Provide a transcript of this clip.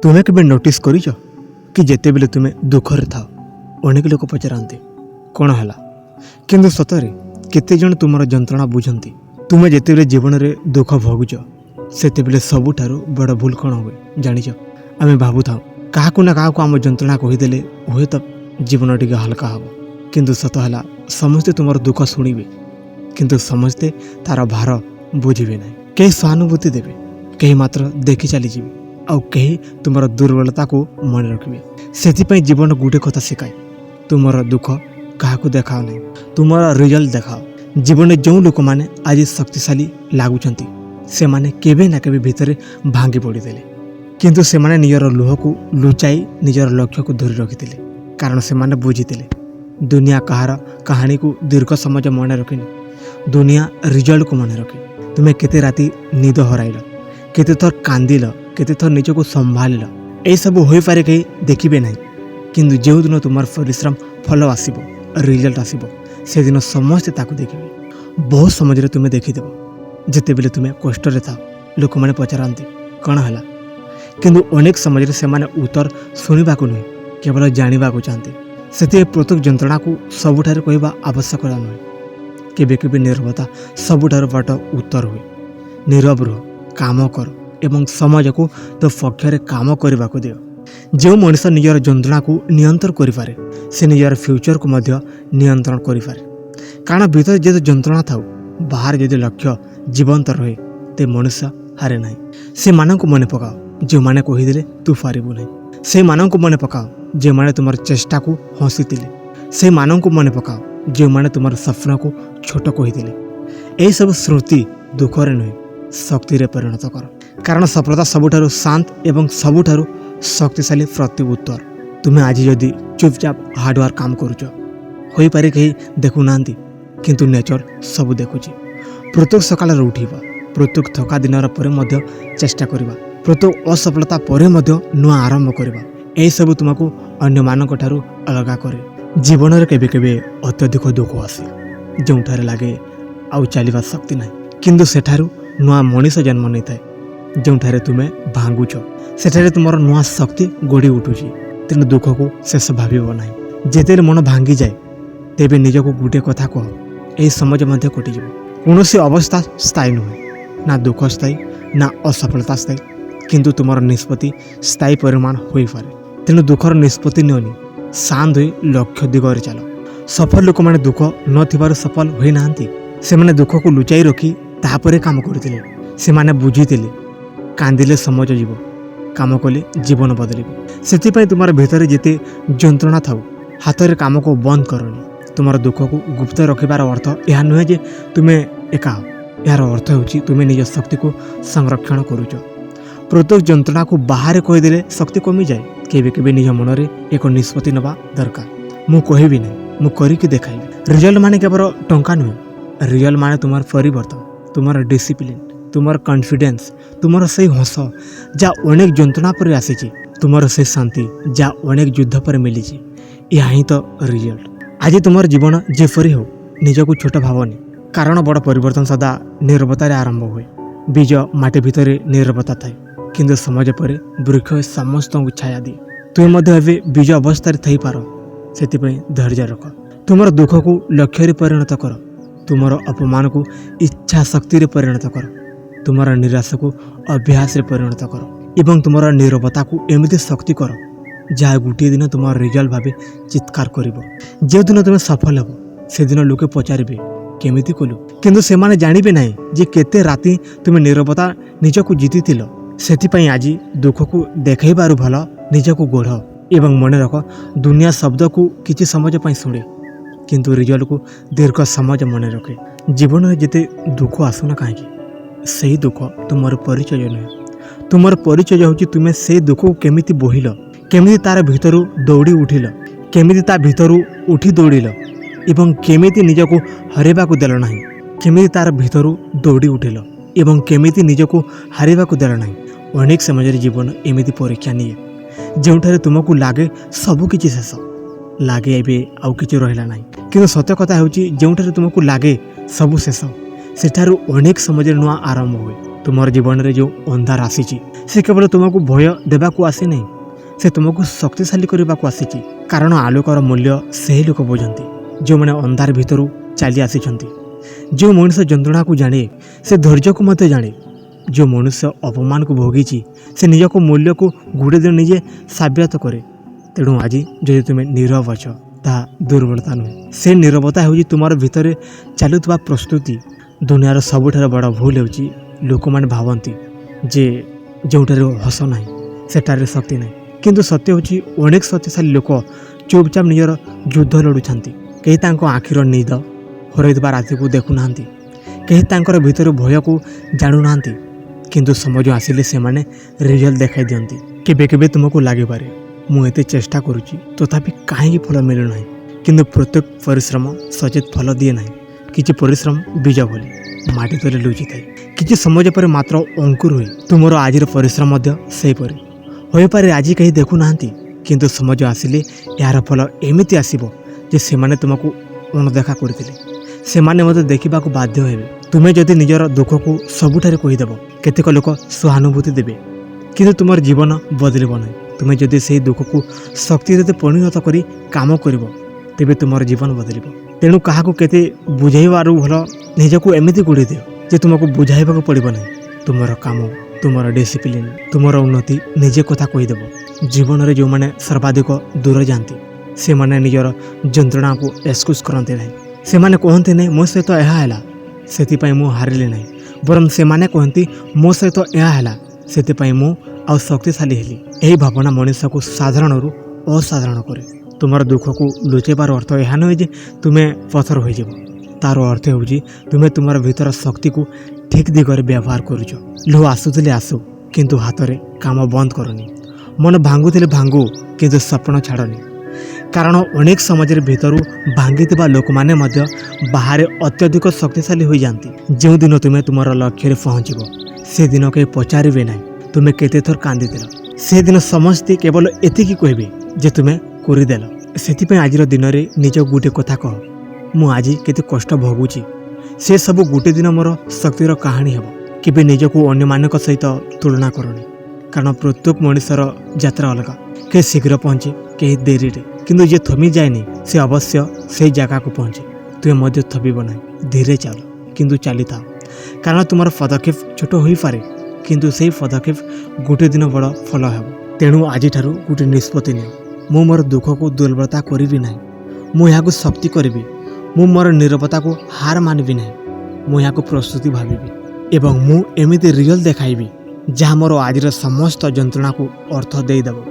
तुमे केबे नोटिस करिଛ कि जेतेबेले तुमे दुखरे थाओ अनेक लोक पचारती कौन है किंतु सतरे केते जन तुमर जंत्रणा बुझंती। तुमे जेतेबेले जीवन में दुख भोगुच सेतेबेले सबुठारु बड़ भूल कौन हुए जानिछ। आमे भाबु थाओ काहाकु ना काहाकु आम जंत्रणा कहीदेले हुए तो जीवन टिके हल्का हम, किंतु सत है समस्ते तुमर दुख शुणिबे किंतु समस्ते तार भार बुझे ना। कई सहानुभूति देवे, कहीं मात्र देखी चली जीवे, आउ कहीं तुमर दुर्बलता को मन रखिए। से जीवन गोटे कथा शिखाए, तुमर दुख क्या देखाओ नहीं, तुमर रिजल्ट देखाओ। जीवन में जो लोक मैंने आज शक्तिशाली लगुंट से माने केबे ना केबे भितर भांगी पड़ीदे, किंतु से माने निजर लुह को लुचाई निजर लक्ष्य को धरी रखी, कारण से माने बुझीते दुनिया कहार कहानी को दीर्घ समय मन रखिनी, दुनिया रिजल्ट को मन रखे। तुम्हें केते राति निद हराइल, केते थर कांदिल, केते थर निज को संभाल, यह सब हो पारे कहीं देखिए ना, किंतु जो दिन तुम परिश्रम फल आसब रिजल्ट आसब से दिन समस्ते ताकू देखिए। बहुत समय तुम्हें देखीदेव जिते बेले तुम्हें कष्ट था लोक मैंने पचारती कौन है, किंतु अनेक समय से माने उत्तर शुणा नुहे केवल जानवा चाहते। से प्रत्येक जंत्रणा को सबुठार कहवा आवश्यक नुहे, केबे केबे नीरवता सबुठार बड़ उत्तर हुए। नीरव रुह, काम कर एवं समाज को तो पक्षरे काम करने को दियो। जो मनुष्य निजर जंत्रणा को नियंत्रण करें से निजर फ्यूचर को मध्य नियंत्रण करें, कारण भीतर जो जंत्रणा था बाहर जो लक्ष्य जीवंत रहे ते मनुष्य हारे ना। से मानन को मन पकाओ जो माने कहीदे तू पारिबु नहीं, से मानन को मन पकाओ जो माने तुम चेष्टा को हंसी, से मानन को मन पकाओ जो माने तुम सपना को छोट कहीदे। यही सब स्मृति दुखरे नुहे शक्ति रे परिणत कर, कारण सफलता सबुठारु शांत एवं सबुठारु शक्तिशाली प्रति उत्तर। तुम्हें आज जदि चुपचाप हार्डवर्क काम करुच हो पारे कहीं देखु ना, किंतु नेचर सब देखुची। प्रत्येक सकाल उठा, प्रत्येक थका दिन चेष्टा करवा, प्रत्येक असफलता पर नुआ आरंभ करवा, यही सब तुमको अन्य मानक ठारू अलग करे। जीवन में केबे केबे अत्यधिक दुख आसे जो लगे आउ चलवा शक्ति ना, किंतु सेठारू नुआ मनीष जन्म नहीं थाए जो तुम्हें भांगुच से तुम नुआ शक्ति गढ़ी उठुची। तेणु दुख को शेष भाव ना, जिते मन भांगी जाए तेबे निजक गोटे कथा कह, यही समाज मध्य कटिज। कौन अवस्था स्थायी नुहे, ना दुख स्थायी ना असफलता स्थायी, किंतु तुम निष्पत्ति स्थायी परिमाण हो पारे। तेणु दुखर निष्पत्ति नियोनी, शांत हो लक्ष्य दिगरे चल। सफल लोक मैंने दुख न सफल होना, से मैंने दुख को लुचाई रखी तापर काम करते, से माने बुझीते कांदिले समाज जीव, काम कले जीवन बदल। से तुम भीतर जिते जंत्रणा था हाथ में काम को बंद करनी। तुम दुख को गुप्त रखार अर्थ यह नुहे जे तुम्हें एका हो, यार अर्थ हो तुम्हें निज शक्ति को संरक्षण करुच। प्रत्येक जंत्रणा को बाहर कहीदे शक्ति कमी जाए। केबे केबे निज मन में एक निष्पत्ति नवा दरकार। मु कहबी नहीं, मु करके देखाइबी। रिजल्ट माने केवल टंका नुहे, रियल माने तुम परिवर्तन, तुम डिसिप्लिन, तुम कॉन्फिडेंस, तुम से हस जा अनेक जंत्रणा पर आसी, तुम से शांति जा अनेक युद्ध पर मिली। यह ही तो रिजल्ट। आज तुम जीवन जेपरी हो निजक छोट भावनी, कारण बड़ परिवर्तन सदा नीरवतार आरंभ हुए। बीज माटी भितर नीरवता थाए, किंतु समाज पर वृक्ष समस्त को छाया दिए। तुम्हें बीज अवस्था थी पार, से धैर्य रख। तुम दुख को लक्ष्य परिणत कर, तुम अपमान को इच्छा शक्ति परिणत कर, तुम निराशा को अभ्यास परिणत कर, एवं तुम नीरवता को एमती शक्ति कर जहाँ गोटे दिन तुम रिजल्ट भाव चित्कार कर। जो दिन तुम सफल हो से दिन लोके पचारे केमिति कलु, किंतु से माने जानिबे नहीं जे केते राति तुम नीरवता निजक जीति। से आज दुख को देखबार भल निजक गोढ़ एवं मन रख। दुनिया शब्द को किसी समय शुणे, किंतु रिजल्ट को दीर्घ समय मन रखे। जीवन में जिते दुख आसुना कहीं से दुख तुम परिचय नुहे। तुम परिचय हूँ तुम्हें से दुख को केमिति बोहिल, केमिति तार भितर दौड़ी उठिल, केमिति ता भितर उठी दौड़िल एवं केमिति निजको हरेबा को देल नहीं, केमिति तार भितर दौड़ी उठिल एवं केमिति निजको हारिबा को देल नहीं। अनेक समय जीवन एमिति परीक्षा निए जो तुमको लगे सबकि शेष लगे ए आउ कि रहा ना, कि सत्य कथा हूँ जो तुमको लगे सब शेष सेठारू अनेक समय नुआ आरंभ हुए। तुम जीवन में जो अंधार आसी से केवल तुमको भय देवाक आसी नहीं, से तुमको शक्तिशाली करने को आसी। कारण आलोकर मूल्य से ही लोक बुझंती जो मैंने अंधार भितर चली आसी। जो मनुष्य जंत्रणा को जाने से धैर्य को मत जाने। जो मनुष्य अपमान को भोगी से निज को मूल्य को गुड़े दिन निजे सब्यत करे। तेणु आज जदि तुम्हें नीरव अछ ताहा दुर्बलता नुहे, से नीरवता हो तुम भितर चलुवा प्रस्तुति। दुनियार सबुठार बड़ भूल हो लोक मैंने भावती जे जोठार हस ना सेठार शक्ति ना, किंतु सत्य हूँ अनेक शक्तिशाली लोक चुपचाप निजर युद्ध लड़ुंट। कहीं आखिर निद हरइवा राति को देखुना, कहीं भितर भय को जानूना, किंतु समझ आसिले से माने रिजल्ट देखाई दियंती। केबे केबे तुमको लगे पारे मु एते चेष्टा करुची तथापि कहीं फल मिलूना, किंतु प्रत्येक परिश्रम सचेत फल दिए ना। किछि परिश्रम बीज भली माटी तले लुचि थाए, किछि समझ पर मात्र अंकुर हुए। तुमर आजिर परिश्रम से हो पारे आज कहीं देखुना, किंतु समझ आसिले यार फल एमिति आसीबो जे से माने तुमको अणदेखा करथिले, से माने मते देखिबा को बाध्य हेबे। तुमे जदि निजर दुख को सबुठारे कहिदेबो, केतेक लोक सहानुभूति देबे, किंतु तुमर जीवन बदलिबो नहीं। तुमे जदि सेही दुख को शक्ति रे परिणत करी काम करिवो, तेबे तुमर जीवन बदलिबो। तेणु काहाकू केते बुझाइबारु भल निजको एमिति गुड़ी दियो जे तुमको बुझाइबाको पड़िबो नहीं। तुमर काम, तुमर डिसिप्लिन, तुमर उन्नति निजे कथा कहिदेबो। जीवन रे जो माने सर्वाधिक दूर जाती से माने निजर जंत्रणा को एक्सक्यूज करते नहीं। से माने कहते नहीं मो सहित यह है से मु हारिली नहीं, बरम से माने कहती मो सहित यह है से मु आ शक्तिशाली हेली। यही भावना मनुष्य को साधारण रु असाधारण करे। तुमर दुख को लुचेबार अर्थ यह नुहे जे तुम्हें पथर हो जाव, तार अर्थ हूँ तुम्हें तुमर भीतर शक्ति को ठीक दिगरे व्यवहार करुच। लुह आसुले आसु किंतु हाथ में काम बंद करनी, मन भांगुले भांगु किंतु सपन छाड़नी। कारण अनेक समाज भीतर भांगी लोक मैंने बाहर अत्यधिक शक्तिशाली हो जाती। जो दिन तुम्हें तुमर लक्ष्य पहुँचब से दिन कहीं पचारे ना तुम्हें केते थर कांदी देल, से दिन समस्ते केवल एतिकी कहबे जे तुम्हें करदेल। से आज दिन में निज गोटे कथा कह, मु आज केते कष्ट भोगुची, से सब गोटे दिन मोर शक्तिर कहानी हेब। केबे निजको अन्य मानक सहित तुलना करनी, कारण प्रत्येक मनुष्यर यात्रा अलग, कहीं शीघ्र पहुँचे कहीं देरी रे, किंतु जे थमी जाएनी से अवश्य से जगह को पहुँचे। तुम्हें मध्य थबिब ना, धीरे चल किंतु चली था। कारण तुम पदक्षेप छोट हो पारे, किंतु से पदक्षेप गोटे दिन बड़ फल हेब। तेणु आज गोटे निष्पत्ति नियो, मु मोर दुख को दुर्बलता करी ना, मुझे शक्ति करी, मु मोर नीरवता को हार मानबी ना, मुझे प्रस्तुति भावी एवं मु एमिति रियल देखाइबी जहाँ मोर आज समस्त जंत्रणा को अर्थ देदेव।